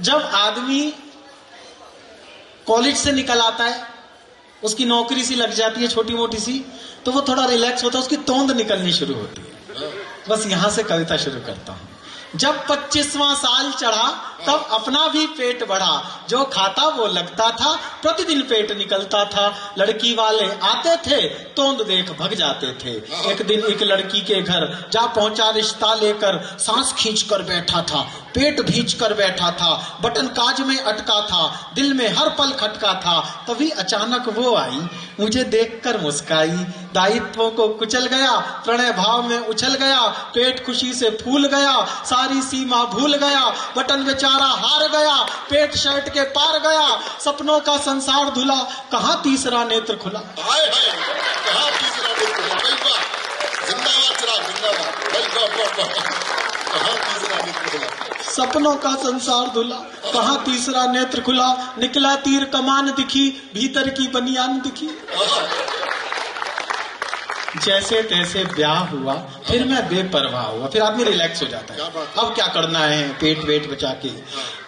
जब आदमी कॉलेज से निकल आता है, उसकी नौकरी सी लग जाती है छोटी मोटी सी, तो वो थोड़ा रिलैक्स होता है, उसकी तोंद निकलनी शुरू होती है। बस यहां से कविता शुरू करता हूं। जब 25वां साल चढ़ा तब अपना भी पेट बढ़ा, जो खाता वो लगता था, प्रतिदिन पेट निकलता था। लड़की वाले आते थे, तोंद देख भग जाते थे। एक दिन एक लड़की के घर जा पहुंचा रिश्ता लेकर, सांस खींच कर बैठा था, पेट भींच कर बैठा था, बटन काज में अटका था, दिल में हर पल खटका था। तभी अचानक वो आई, मुझे देखकर मुस्काई, दायित्वों को कुचल गया, प्रणय भाव में उछल गया, पेट खुशी से फूल गया, सारी सीमा भूल गया, बटन बेचारा हार गया, पेट शर्ट के पार गया, सपनों का संसार धुला, कहां तीसरा नेत्र खुला। हाय हाय, कहां तीसरा नेत्र खुला। जिंदाबाद चिराग, जिंदाबाद। कहां तीसरा नेत्र खुला। सपनों का संसार धुला, कहां तीसरा नेत्र खुला, निकला तीर कमान दिखी, भीतर की बनियान दिखी। जैसे तैसे ब्याह हुआ, फिर मैं बेपरवाह हुआ। फिर आदमी रिलैक्स हो जाता है, अब क्या करना है, पेट वेट बचा के।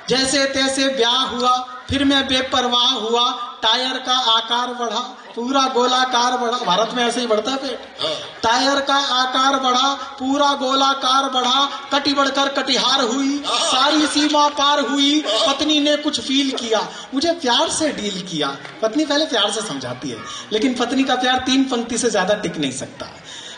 जैसे तैसे ब्याह हुआ, फिर मैं बेपरवाह हुआ, टायर का आकार बढ़ा, पूरा गोलाकार बढ़ा। भारत में ऐसे ही बढ़ता है पेट। टायर का आकार बढ़ा, पूरा गोलाकार बढ़ा, कटी बढ़कर कटिहार हुई, सारी सीमा पार हुई। पत्नी ने कुछ फील किया, मुझे प्यार से डील किया। पत्नी पहले प्यार से समझाती है, लेकिन पत्नी का प्यार 3 पंक्ति से ज्यादा टिक नहीं सकता।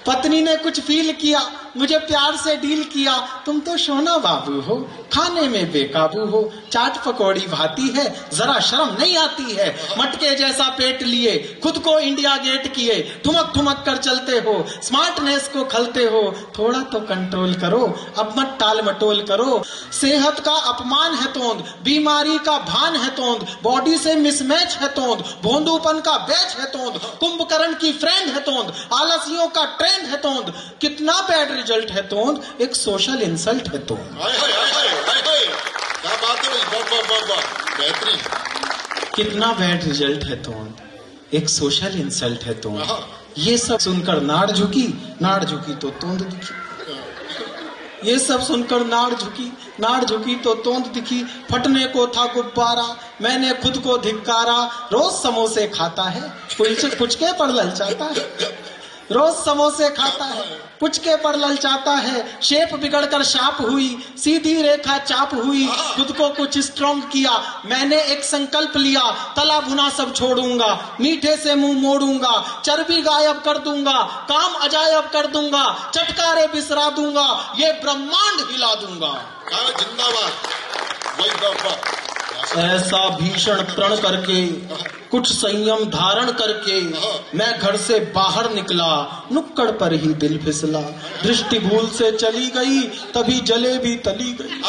पत्नी ने कुछ फील किया, मुझे प्यार से डील किया, तुम तो सोना बाबू हो, खाने में बेकाबू हो, चाट पकौड़ी भाती है, जरा शर्म नहीं आती है, मटके जैसा पेट लिए, खुद को इंडिया गेट किए, ठुमक ठुमक कर चलते हो, स्मार्टनेस को खलते हो, थोड़ा तो कंट्रोल करो, अब मत टाल मटोल करो। सेहत का अपमान है तोंद, बीमारी का भान है तोंद, बॉडी से मिसमैच है तोंद, भोंदूपन का बैच है तोंद, कुंभकर्ण की फ्रेंड है तोंद, आलसियों का ट्रेंड है तोंद, कितना बैड रिजल्ट है तोंद, एक सोशल इंसल्ट है तोंद। क्या बात है भाई, बेहतरीन। कितना बैड रिजल्ट है तोंद, एक सोशल इंसल्ट है तोंद। ये सब सुनकर नाड़ झुकी तो तोंद दिखी। ये सब सुनकर नाड़ झुकी तो तोंद दिखी। फटने को था गुब्बारा, मैंने खुद को धिक्कारा, रोज समोसे खाता है, पुचके पर ललचाता है, रोज समोसे खाता है, पुचके पर ललचाता है, शेप बिगड़कर शाप हुई, सीधी रेखा चाप हुई, खुद को कुछ स्ट्रॉन्ग किया, मैंने एक संकल्प लिया, तला भुना सब छोड़ूंगा, मीठे से मुंह मोड़ूंगा, चर्बी गायब कर दूंगा, काम अजायब कर दूंगा, चटकारे बिसरा दूंगा, ये ब्रह्मांड हिला दूंगा। ऐसा भीषण प्रण करके, कुछ संयम धारण करके, मैं घर से बाहर निकला, नुक्कड़ पर ही दिल फिसला, दृष्टि भूल से चली गई, तभी जलेबी तली गई।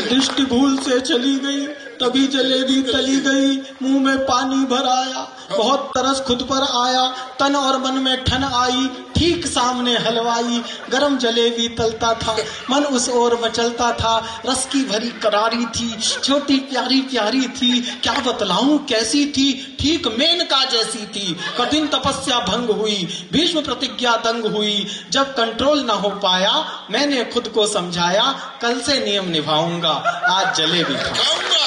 दृष्टि भूल से चली गई, तभी जलेबी तली गई, मुंह में पानी भर आया, बहुत तरस खुद पर आया, तन और मन में ठन आई, ठीक सामने हलवाई, गरम जलेबी तलता था, मन उस ओर मचलता था, रस की भरी करारी थी, छोटी प्यारी प्यारी थी, क्या बतलाऊं कैसी थी, ठीक मेनका जैसी थी। कठिन तपस्या भंग हुई, भीष्म प्रतिज्ञा दंग हुई, जब कंट्रोल न हो पाया, मैंने खुद को समझाया, कल से नियम निभाऊंगा, आज जलेबी खाऊंगा।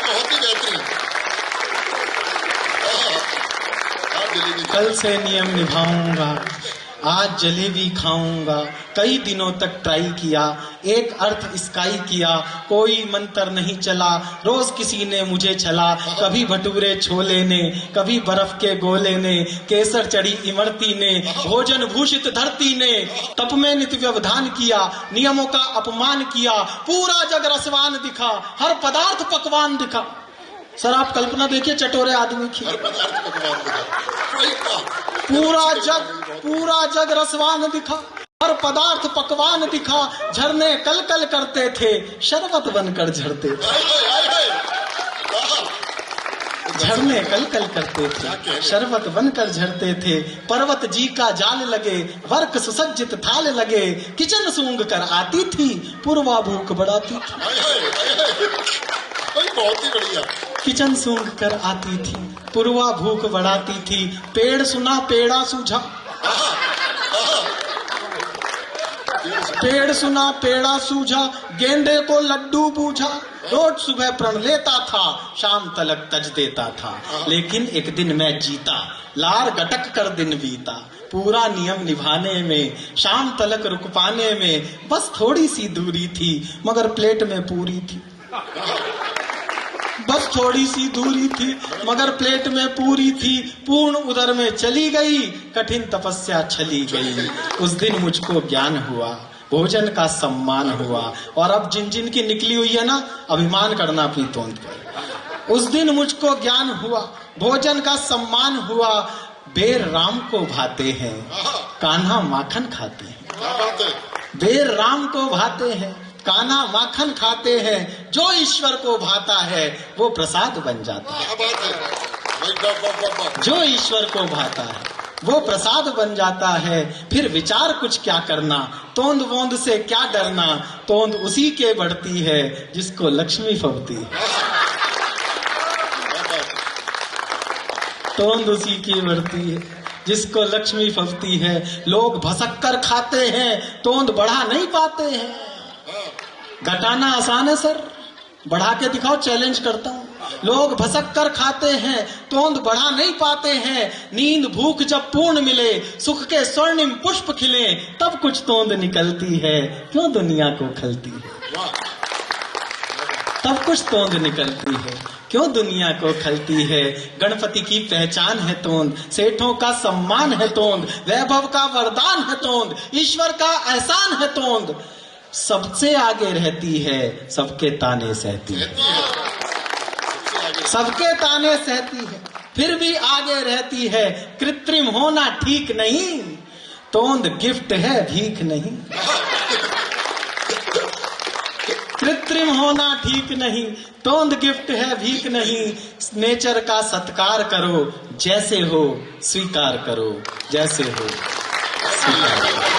बहुत ही बेहतरीन। कल से नियम निभाऊंगा, आज जलेबी खाऊंगा। कई दिनों तक ट्राई किया, एक अर्थ स्काई किया, कोई मंत्र नहीं चला, रोज किसी ने मुझे छला, कभी भटूरे छोले ने, कभी बर्फ के गोले ने, केसर चढ़ी इमरती ने, भोजन भूषित धरती ने, तप में नित्य व्यवधान किया, नियमों का अपमान किया, पूरा जग रसवान दिखा, हर पदार्थ पकवान दिखा। सर आप कल्पना देखिए, चटोरे आदमी की, पूरा जग रसवान दिखा, हर पदार्थ पकवान दिखा, झरने कल कल करते थे, शरबत बनकर झरते थे, झरने कल कल करते थे, शरबत बनकर झरते थे, पर्वत जी का जाल लगे, वर्क सुसज्जित थाल लगे, किचन सूंघ कर आती थी, पूर्वा भूख बढ़ाती थी। बहुत ही बढ़िया। किचन सूंघ कर आती थी, पूर्वा भूख बढ़ाती थी, पेड़ सुना पेड़ा सूझा, पेड़ सुना पेड़ा सूझा, गेंदे को लड्डू बूझा। रोज सुबह प्रण लेता था, शाम तलक तज देता था। लेकिन एक दिन मैं जीता, लार गटक कर दिन बीता। पूरा नियम निभाने में, शाम तलक रुक पाने में बस थोड़ी सी दूरी थी, मगर प्लेट में पूरी थी। बस थोड़ी सी दूरी थी, मगर प्लेट में पूरी थी। पूर्ण उदर में चली गई, कठिन तपस्या छली गई। उस दिन मुझको ज्ञान हुआ, भोजन का सम्मान हुआ। और अब जिन जिन की निकली हुई है ना, अभिमान करना अपनी तोंद पर। उस दिन मुझको ज्ञान हुआ, भोजन का सम्मान हुआ। बेर राम को भाते हैं, कान्हा माखन खाते हैं। बेर राम को भाते हैं, कान्हा माखन खाते हैं। जो ईश्वर को भाता है वो प्रसाद बन जाता है। जो ईश्वर को भाता है वो प्रसाद बन जाता है। फिर विचार कुछ क्या करना, तोंद वोंद से क्या डरना। तोंद उसी के बढ़ती है जिसको लक्ष्मी फबती है। तोंद उसी की बढ़ती है जिसको लक्ष्मी फबती है। लोग भसक कर खाते हैं, तोंद बढ़ा नहीं पाते हैं। घटाना आसान है सर, बढ़ा के दिखाओ, चैलेंज करता हूँ। लोग भसक कर खाते हैं, तोंद बढ़ा नहीं पाते हैं। नींद भूख जब पूर्ण मिले, सुख के स्वर्णिम पुष्प खिले, तब कुछ तोंद निकलती है, क्यों दुनिया को खलती है। तब कुछ तोंद निकलती है, क्यों दुनिया को खलती है। गणपति की पहचान है तोंद, सेठों का सम्मान है तोंद, वैभव का वरदान है तोंद, ईश्वर का एहसान है तोंद। सबसे आगे रहती है, सबके ताने सहती है। सबके ताने सहती है, फिर भी आगे रहती है। कृत्रिम होना ठीक नहीं, तोंद गिफ्ट है भीख नहीं। कृत्रिम होना ठीक नहीं, तोंद गिफ्ट है भीख नहीं। नेचर का सत्कार करो, जैसे हो स्वीकार करो, जैसे हो स्वीकार करो।